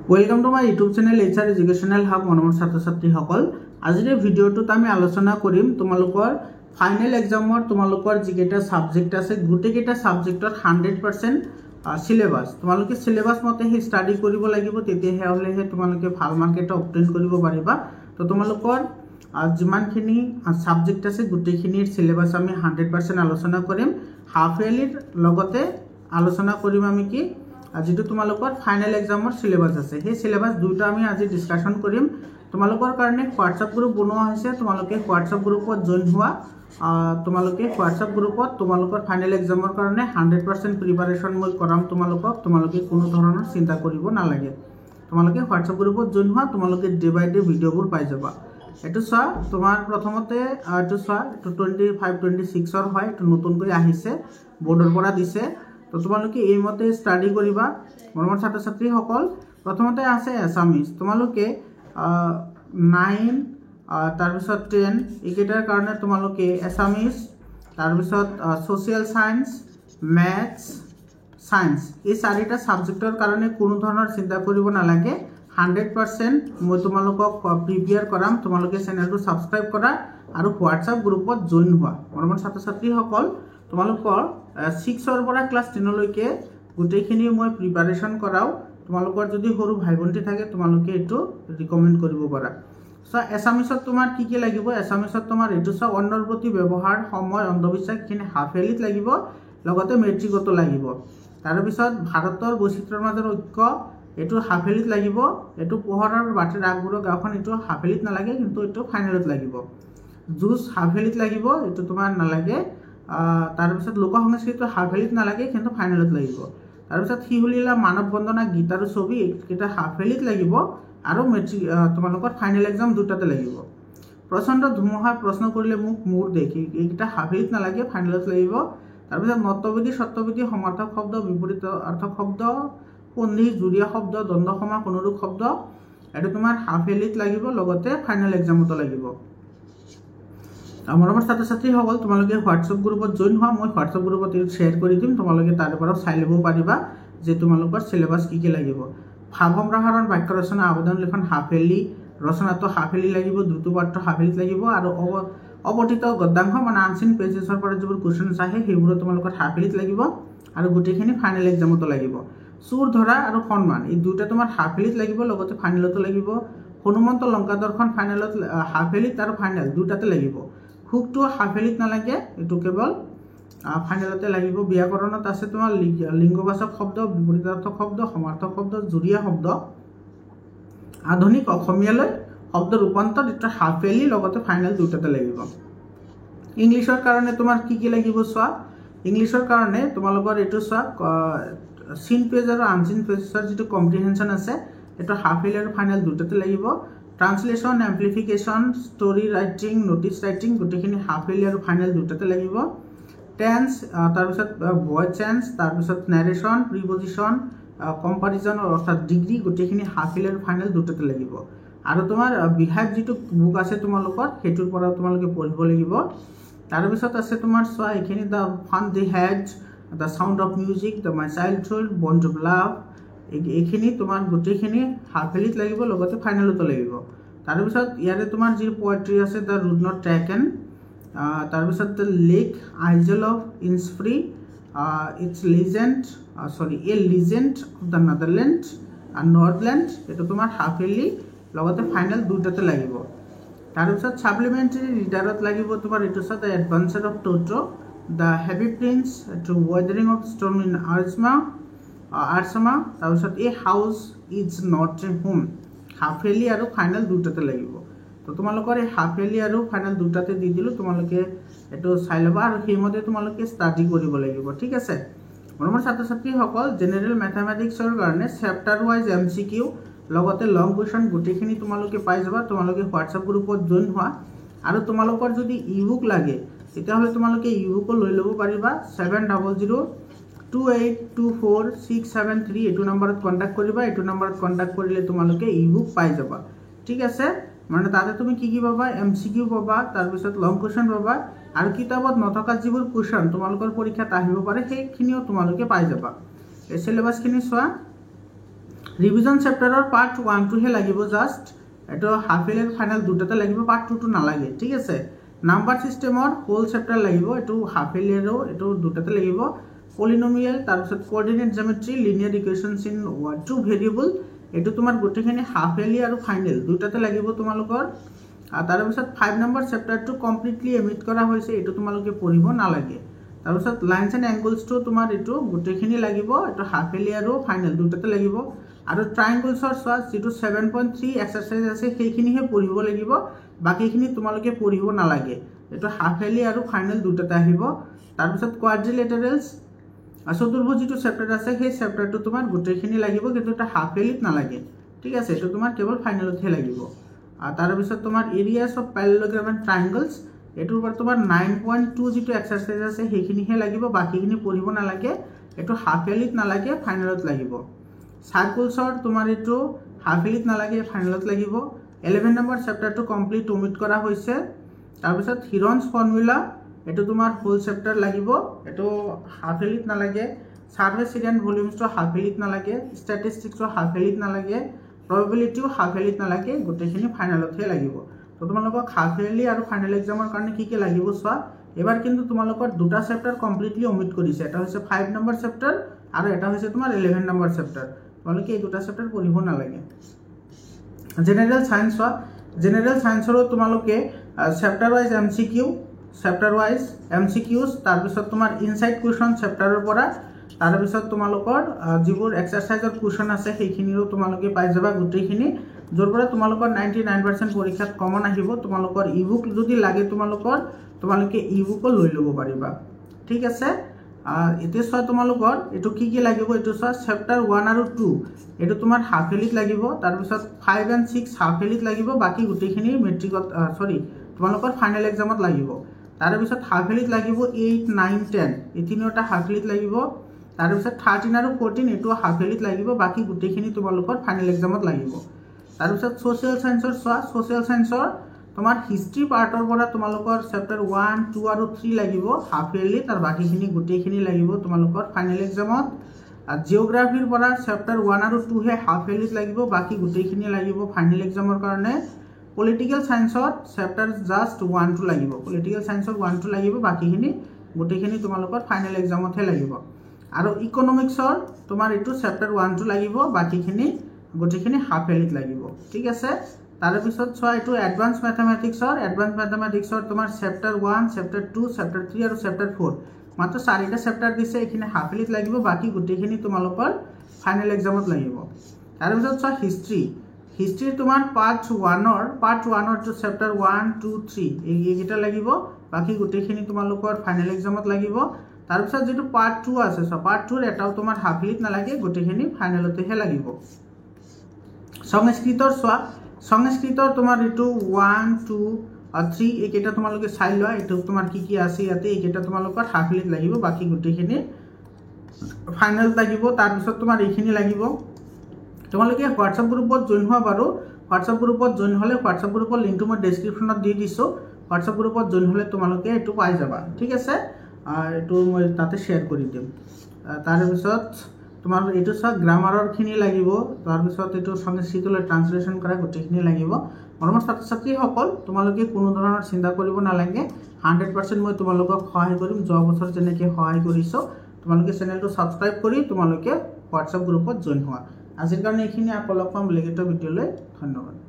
Welcome to my YouTube channel HR educational hub मनोर छात्र छात्री सकल आजिर भिडिओत आमी आलोचना करिम तुमालोकर फाइनल एग्जामर तुमालोकर जिकेटा साबजेक्ट आछे गुटेकेटा साबजेक्टर 100% सिलेबास तुमालोके सिलेबास मते हि स्टाडी करिब लागिब तेतिहे हलेहे तुमालोके ভাল मार्क एटा ऑब्टेन करिब पारिबा। तो तुमालोकर जिमानखिनि साबजेक्ट आछे गुटेखिनिर सिलेबास आमी 100% आलोचना करिम। हाफ इयरलिर लगते आलोचना करिम आमी कि जी तुम्हारोकर फाइनल एग्जामर सिलेबास आछे हे सिलेबास दुटा आमी आज डिस्काशन करिम। तुम्हारोकर कारणे व्हाट्सएप ग्रुप बनोवा होइसे तुम्हालोके व्हाट्सएप ग्रुपत जॉइन हुआ तुम्हालोके व्हाट्सएप ग्रुपत तुम्हालोकर फाइनल एग्जामर कारणे 100% प्रिपारेशन মই कराम तुम्हालोকক तुम्हालोके कोनो धৰণৰ चिंता करिब नालागे। तुम्हालोके व्हाट्सएप ग्रुपत जॉइन हुआ तुम्हालोके डे बाय डे भिडिओবোৰ पाइ जाबा। एटु सा तुम्हार प्रथमते एटु सा 25-26 र হয় एटु नतुनকৈ আহিছে बोर्डर পৰা दिसे। तो तुम्हालोके এই মতে স্টাডি কৰিবা মৰমৰ ছাত্ৰ ছাত্ৰী সকল। প্ৰথমতে আছে এছামিজ তোমালোকে 9 তাৰ পিছত 10 একেটাৰ কাৰণে তোমালোকে এছামিজ তাৰ পিছত সোশ্যাল সায়েন্স ম্যাথছ সায়েন্স এই চাৰিটা সাবজেক্টৰ কাৰণে কোনো ধৰণৰ চিন্তা কৰিব নালাগে। 100% মই তোমালোকক প্ৰিপেয়াৰ কৰাম। তোমালোকে চেনেলটো সাবস্ক্ৰাইব কৰা আৰু হোৱাটছআপ গ্ৰুপত জয়েন হোৱা মৰমৰ ছাত্ৰ ছাত্ৰী সকল। তোমালোকৰ 6 পৰা ক্লাস 10 লৈকে গুটেখিনি মই প্ৰিপাৰেচন কৰাও। তোমালোকৰ যদি সৰু ভাই ভন্টি থাকে তোমালোকে এটো ৰিকমেন্ড কৰিব পাৰা। সো এছামিছত তোমাৰ কি কি লাগিব এছামিছত তোমাৰ এটো সব অন্যৰ প্ৰতি ব্যৱহাৰ সময় অন্ধবিশ্বাস খিনি হাফ এলিত লাগিব লগতে মেট্ৰিকতো লাগিব। তাৰ পিছত ভাৰতৰ বৈচিত্ৰ্যৰ মাজৰ ঐক্য এটো হাফ এলিত লাগিব। এটো পোহৰৰ বাটৰ আগবোৰৰ গাখন এটো হাফ এলিত নালাগে কিন্তু এটো ফাইনেলত লাগিব। জুস হাফ এলিত লাগিব এটো তোমাৰ নালাগে। तार पिছত लोक संस्कृत हाफ एलित नालागे किन्तु फाइनलत লাগিব। तार पिছত हिहुलीला मानव बंदना गीत और छवि एटा हाफ एलित লাগিব और मेट्रिक तुम्हालोकर फाइनल एग्जाम दुटाते লাগিব। प्रचंड धुमुहा प्रश्न करिले मुख मूर देखि एटा हाफ एलित नालागे फाइनलत লাগিব। तार पिছত नतविधि सत्यविधि समार्थक शब्द विपरीत अर्थक शब्द सन्धि जुरिया शब्द द्वंद्व समा अनुरूप शब्द एटा तुमार हाफ एलित লাগিব लगते फाइनल एग्जामतो লাগিব। मरমৰ ছাত্ৰ ছাত্ৰী সকল তোমালোকে হোৱাটছআপ গ্ৰুপত জয়েন হোৱা মই হোৱাটছআপ গ্ৰুপত শেয়াৰ কৰি দিম তোমালোকে তাৰ পৰা চাই লব পাৰিবা যে তোমালোকৰ সিলেবাস কি কি লাগিব। ভাৱ সম্প্ৰসাৰণ বাক্য ৰচনা আবেদন লিখন হাফ এলি ৰচনাটো হাফ এলি লাগিব দ্ৰুত পাঠ্য হাফ এলিত লাগিব আৰু অবৰ্তিত গদ্যাংশ মানে আনসিন পেজেছৰ পৰা যিবোৰ কোৱেশ্চনছ আহে সেইবোৰ তোমালোকৰ হাফ এলিত লাগিব আৰু গুটেখিনি ফাইনেল এক্সামতো লাগিব। চুৰ ধৰা আৰু সন্মান এই দুটা তোমাৰ হাফ এলিত লাগিব লগতে ফাইনেলতো লাগিব। হনুমন্ত লংকা দৰ্শন ফাইনেলত হাফ এলিত আৰু ফাইনেল দুটাতে লাগিব। हुकটো हाफ एलित नालागे एटु केवल फाइनलते লাগিব। व्याकरणत আছে তোমাৰ লিঙ্গবাচক শব্দ বিপৰীতাৰ্থক শব্দ সমাৰ্থক শব্দ জুৰিয়া শব্দ আধুনিক অসমীয়ালৈ শব্দ ৰূপান্তৰ এটা হাফ এলি লগতে ফাইনেল দুটাতে লাগিব। ইংলিশৰ কাৰণে তোমাৰ কি কি লাগিব চোৱা ইংলিশৰ কাৰণে তোমালোকৰ এটু চোৱা সিন পেজ আৰু আনসিন পেজৰ যেটো কম্প্ৰিহেনশন আছে এটা হাফ এলি আৰু ফাইনেল দুটাতে লাগিব। Translation amplification story writing notice writing गुटेखिनि हाफ एली और फाइनल दुटाते লাগিব। टेंस तार पिছত वॉइस चेंज तार पिছত नरेशन प्रीपोजिशन कंपैरिजन अर्थात डिग्री गुटेखिनि हाफ एली और फाइनल दुटाते লাগিব। আৰু তোমাৰ বিহাইভ যেটো বুক আছে তোমালোকৰ হেতুৰ পৰা তোমালোকে পঢ়িব লাগিব। তাৰ পিছত আছে তোমাৰ সোয়া এখিনি the fun they had the sound of music the my childhood bond of love এইখিনি তোমাৰ গুটেখিনি হাফ এলিত লাগিব লগতে ফাইনেলতো লাগিব। তাৰ পিছত ইয়াৰে তোমাৰ যি পোয়েট্ৰি আছে দা ৰুড নট ট্ৰেকেন তাৰ পিছত the lake isle of Innisfree it's legend a legend of the Netherland আর নর্থল্যান্ড এটা তোমাৰ হাফ এলি লগতে ফাইনেল দুটাতে লাগিব। তাৰ পিছত সাপ্লিমেন্টাৰি ৰিডাৰত লাগিব তোমাৰ এটো আছে the adventure of Toto the happy prince to weathering of storm in Ersama তাৰ পিছত a house is not a home half yearly আৰু ফাইনেল দুটাতে লাগিব। তো তোমালোকৰ এই হাফ এলি আৰু ফাইনেল দুটাতে দি দিলো তোমালোকে এটো চাই লবা আৰু সেইমতে তোমালোকে স্টাডি কৰিব লাগিব ঠিক আছে। মৰমৰ ছাত্ৰ ছাত্ৰী সকল জেনাৰেল ম্যাথমেটিক্সৰ কাৰণে চেপ্টাৰ ওয়াইজ এমসিকিউ লগতে লং কোৱেশ্চন গুটেখিনি তোমালোকে পাই যাবা। তোমালোকে হোৱাটছআপ গ্ৰুপত জয়েন হোৱা আৰু তোমালোকৰ যদি ইবুক লাগে তেতিয়াহলে তোমালোকে ইবুকো লৈ লব পাৰিবা। 7002824673 এটো নম্বৰত কন্টাক্ট কৰিবা। এটো নম্বৰত কন্টাক্ট কৰিলে তোমালোকে ইবুক পাই যাবা ঠিক আছে। মানে তাতে তুমি কি কি পাবা এমসিকিউ পাবা তাৰ পিছত লং কোৱেশ্চন পাবা আৰু কিতাপত নথকা যিবোৰ কোৱেশ্চন তোমালোকৰ পৰীক্ষাত আহিব পাৰে সেইখিনিও তোমালোকে পাই যাবা। এই সিলেবাসখিনি চোৱা ৰিভিজন চেপ্টাৰৰ পাৰ্ট 1 2 হে লাগিব জাস্ট এটো হাফ ইয়াৰলি আৰু ফাইনাল দুটাতে লাগিব পাৰ্ট 2 টো নালাগে ঠিক আছে নাম্বাৰ সিস্টেমৰ হোল চেপ্টাৰ লাগিব এটো হাফ ইয়াৰলি আৰু এটো দুটাতে লাগিব পলিনোমিয়াল তাৰ পিছত coordinate geometry linear equations in two variable এটো তোমাৰ গোটেখিনি হাফ ইয়াৰলি আৰু ফাইনাল দুটাতে লাগিব তোমালোকৰ তাৰ পিছত 5 নম্বৰ চেপ্টাৰটো কমপ্লিটলি এমিট কৰা হৈছে এটো তোমালোকে পঢ়িব নালাগে তাৰ পিছত লাইনস এণ্ড এংগলছটো তোমাৰ এটো গোটেখিনি লাগিব এটো হাফ ইয়াৰলি আৰু ফাইনাল দুটাতে লাগিব আৰু ট্ৰায়াঙ্গলছৰ সোৱা যেটো 7.3 এক্সাৰসাইজ আছে সেইখিনিহে পঢ়িব লাগিব বাকিখিনি তোমালোকে পঢ়িব নালাগে এটো হাফ ইয়াৰলি আৰু ফাইনাল দুটাতে আহিব তাৰ পিছত কোৱাড্ৰিলেটাৰেলছ চতুৰ্ভুজ যেটো চেপ্টাৰ আছে সেই চেপ্টাৰটো তোমাৰ গোটেখিনি লাগিব কিন্তু এটা হাফ ইয়াৰলিত নালাগে ঠিক আছে এটো তোমাৰ কেৱল ফাইনালতহে লাগিব তাৰ পিছত তোমাৰ এৰিয়াস অফ প্যাৰালেলোগ্ৰাম এণ্ড ট্ৰায়াঙ্গলছ এটোৰ পৰা তোমাৰ 9.2 যেটো এক্সাৰসাইজ আছে সেইখিনিহে লাগিব বাকিখিনি পঢ়িব নালাগে এটো হাফ ইয়াৰলিত নালাগে ফাইনালত লাগিব সাৰ্কুলছৰ তোমাৰ এটো হাফ ইয়াৰলিত নালাগে ফাইনালত লাগিব 11 নম্বৰ চেপ্টাৰটো কমপ্লিট ওমিট কৰা হৈছে তাৰ পিছত হিৰনছ ফৰ্মুলা এটো তোমাৰ হোল চেপ্টাৰ লাগিব এটো হাফ ইয়াৰলিত নালাগে সাৰ্ভে সিৰিয়ান ভলিউমছটো হাফ ইয়াৰলিত নালাগে ষ্টেটিষ্টিক্সটো হাফ ইয়াৰলিত নালাগে probabilityও হাফ ইয়াৰলিত নালাগে গোটেখিনি ফাইনালতহে লাগিব তো তোমালোকক হাফ ইয়াৰলি আৰু ফাইনাল এক্সামৰ কাৰণে কি লাগিব সোৱা এবাৰ কিন্তু তোমালোকৰ দুটা চেপ্টাৰ কমপ্লিটলি ওমিট কৰিছে এটা হৈছে 5 নম্বৰ চেপ্টাৰ আৰু এটা হৈছে তোমাৰ 11 নম্বৰ চেপ্টাৰ তোমালোকে এই দুটা চেপ্টাৰ পঢ়িব নালাগে জেনাৰেল সায়েন্স সোৱা জেনাৰেল সায়েন্সৰো তোমালোকে chapter wise MCQ chapter wise MCQs তাৰ পিছত তোমাৰ ইনসাইড কোৱেশ্চন চেপ্টাৰৰ পৰা তাৰ পিছত তোমালোকৰ যিবোৰ এক্সাৰসাইজৰ কোৱেশ্চন আছে সেইখিনিৰো তোমালোকে পাই যাবা গোটেইখিনি যৰ পৰা তোমালোকৰ 99% পৰীক্ষাত কমন আহিব তোমালোকৰ ইবুক যদি লাগে তোমালোকে ইবুকো লৈ ল'ব পাৰিবা ঠিক আছে এতে সোৱা তোমালোকৰ এটো কি লাগিব এটো সোৱা চেপ্টাৰ 1 আৰু 2 এটো তোমাৰ হাফ ইয়াৰলিত লাগিব তাৰ পিছত 5 and 6 হাফ ইয়াৰলিত লাগিব বাকি গোটেইখিনি মেট্ৰিকত সৰি তোমালোকৰ ফাইনাল এক্সামত লাগিব তাৰ পিছত হাফ ইয়াৰলিত লাগিব 8 9 10 এই তিনিটা হাফ ইয়াৰলিত লাগিব তাৰ পিছত 13 আৰু 14 এটো হাফ ইয়াৰলিত লাগিব বাকি গোটেইখিনি তোমালোকৰ ফাইনাল এক্সামত লাগিব তাৰ পিছত সোশ্যাল সায়েন্সৰ সোৱা সোশ্যাল সায়েন্সৰ তোমাৰ হিষ্ট্ৰি পাৰ্টৰ পৰা তোমালোকৰ চেপ্টাৰ 1 2 আৰু 3 লাগিব হাফ ইয়াৰলি তাৰ বাকিখিনি গোটেইখিনি লাগিব তোমালোকৰ ফাইনাল এক্সামত আৰু জিওগ্ৰাফিৰ পৰা চেপ্টাৰ 1 আৰু 2 হে হাফ ইয়াৰলিত লাগিব বাকি গোটেইখিনি লাগিব ফাইনাল এক্সামৰ কাৰণে পলিটিক্যাল সায়েন্সৰ চেপ্টাৰ জাস্ট 1 2 লাগিব পলিটিক্যাল সায়েন্সৰ 1 2 লাগিব বাকিখিনি গোটেইখিনি তোমালোকৰ ফাইনাল এক্সামতহে লাগিব আৰু ইকোনমিক্সৰ তোমাৰ এটো চেপ্টাৰ 1 2 লাগিব বাকিখিনি গোটেইখিনি হাফ ইয়াৰলিত লাগিব ঠিক আছে তাৰ পিছত সোৱা এটো এডভান্স ম্যাথমেটিক্সৰ তোমাৰ চেপ্টাৰ 1 চেপ্টাৰ 2 চেপ্টাৰ 3 আৰু চেপ্টাৰ 4 মাত্ৰ 4টা চেপ্টাৰ দিছে এখিনি হাফ ইয়াৰলিত লাগিব বাকি গোটেইখিনি তোমালোকৰ ফাইনাল এক্সামত লাগিব তাৰ পিছত সোৱা হিষ্ট্ৰি তোমাৰ পাৰ্ট 1 ৰ চেপ্টাৰ 1 2 3 এইকেইটা লাগিব বাকি গোটেইখিনি তোমালোকৰ ফাইনাল এক্সামত লাগিব তাৰ পিছত যেটো পাৰ্ট 2 আছে সো পাৰ্ট 2 ৰ এটাও তোমাৰ হাফ ইয়াৰলিত নালাগে গোটেইখিনি ফাইনালতেহে লাগিব সংস্কৃতৰ তোমাৰ এটো 1 2 আৰু 3 এইকেইটা তোমালোকে চাই লোৱা এটো তোমাৰ কি আছে ইয়াতে এইকেইটা তোমালোকৰ হাফ ইয়াৰলিত লাগিব বাকি গোটেইখিনি ফাইনাল লাগিব তাৰ পিছত তোমাৰ এইখিনি লাগিব তোমালোকে হোৱাটসঅ্যাপ গ্ৰুপত জয়েন হোৱা বাৰু হোৱাটসঅ্যাপ গ্ৰুপত জয়েন হলে হোৱাটসঅ্যাপ গ্ৰুপৰ লিংকটো মই ডেসক্ৰিপচনত দি দিছো হোৱাটসঅ্যাপ গ্ৰুপত জয়েন হলে তোমালোকে এটো পাই যাবা ঠিক আছে এটো মই তাতে শেয়াৰ কৰি দিম তাৰ পিছত তোমাৰ এটো সব গ্ৰামাৰৰ খিনি লাগিব তাৰ পিছত এটো সংস্কৃতলৈ ট্ৰান্সলেচন কৰা গোটেইখিনি লাগিব মৰমৰ ছাত্ৰ-ছাত্ৰী সকল তোমালোকে কোনো ধৰণৰ চিন্তা কৰিব নালাগে 100% মই তোমালোকক সহায় কৰিম যোৱা বছৰ যেনেকৈ সহায় কৰিছো তোমালোকে চেনেলটো সাবস্ক্ৰাইব কৰি তোমালোকে হোৱাটসঅ্যাপ গ্ৰুপত জয়েন হোৱা আজিৰ কাৰণে এইখিনি আকৌ লগ পাম বেলেগ এটা ভিডিঅ'লৈ ধন্যবাদ